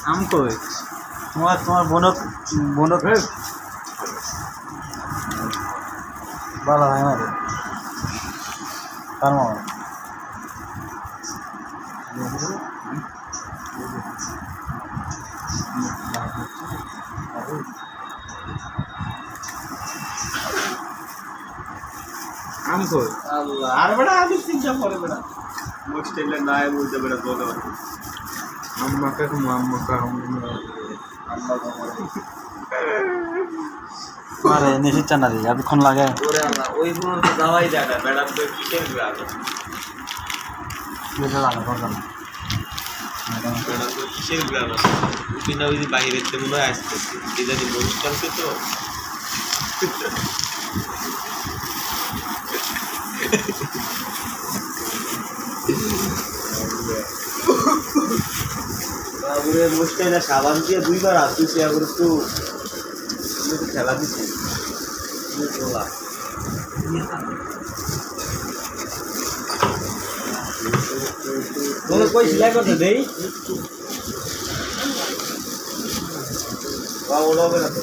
আম কই তোমার বোনক ভালো হয় না তার মামা আম কই আল্লাহ আর বড় আগে চিন্তা করে বড় মুস্টেলে নাই বলতে বড় বলো আম্মা কা আম্মা আরে নেশি চানা দি এতক্ষণ লাগে ওরে আল্লাহ ওই গুলো তো দাওয়াই দেয় না ম্যাডাম তো কিসের লাগে এটা লাগে বললাম ম্যাডাম তো কিসের গ্রাম আছে কিনা ওই বাইরে থেকে মনে হয় আসতেছে এটা যে মরিচ করছে তো বাবুরে মুশকিল না সাবান দিয়ে দুইবার হাত ধুইছে আবার একটু খেলা দিচ্ছে তোমরা কই সিলাই করতে দেই ওরা হবে না তো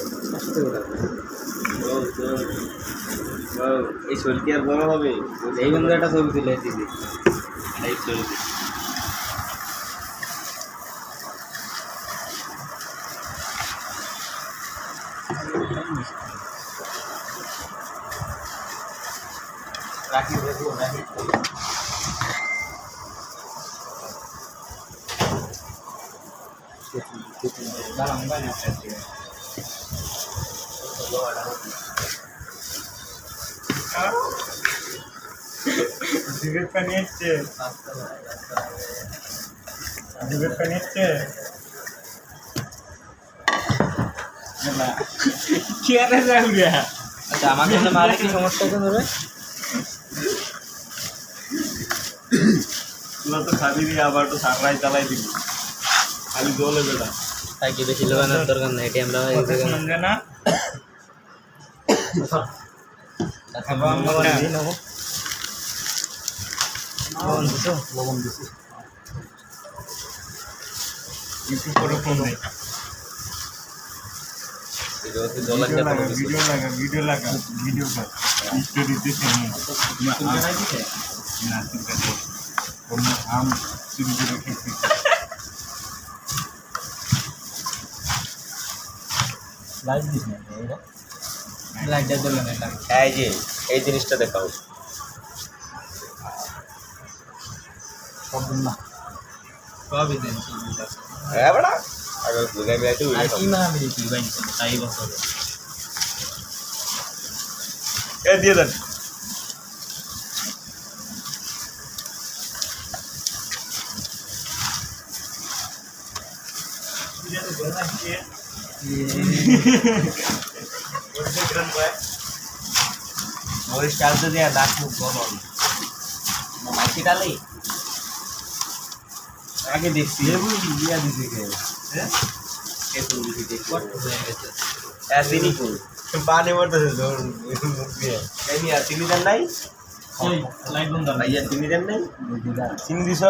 এই শরীরটি আর বড় হবে এই বন্ধু একটা ছবি তুলে দিদি এই ছবি রাখি দেখো রাখি dalam banyak sesi Adibet penitce কি আরে যাবে আচ্ছা আমাকে মনে মারে কি সমস্যা আছে ধরে তুই তো খাবি নি আবার তো সারাই চালাই দিবি খালি জলে বেটা তাই কি বেশি লোবানোর দরকার নাই এটি আমরা এই জায়গা না না খাবা আমরা দিই নেব লবণ দিছি কিছু করে ফোন নাই ভিডিও লাগা স্টোরি দিতে না ঠিক আছে আম চুরি করে খেতে লাইট দিস না এটা লাইটটা দিলে না এই যে এই জিনিসটা দেখাও সবদিন না সবই দেন হ্যাঁ বড়া আগে বুঝাই বেটা তুই কি না আমি দেখি ভাই তাই বসো এ দিয়ে দেন ये तो बोलना चाहिए মরিচ ডাল তো দেয়া দাঁত মুখ গরম মাছি ডালে আগে দেখছি লেবু দিয়া দিছে কে হ্যাঁ কে তো দিছে কত হয়ে গেছে এদিনই কোন পানি পড়তেছে ধর মুখ দিয়ে এনি আর চিনি দেন নাই লাইট বন্ধ ভাইয়া চিনি দেন নাই চিনি দিছ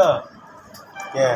কে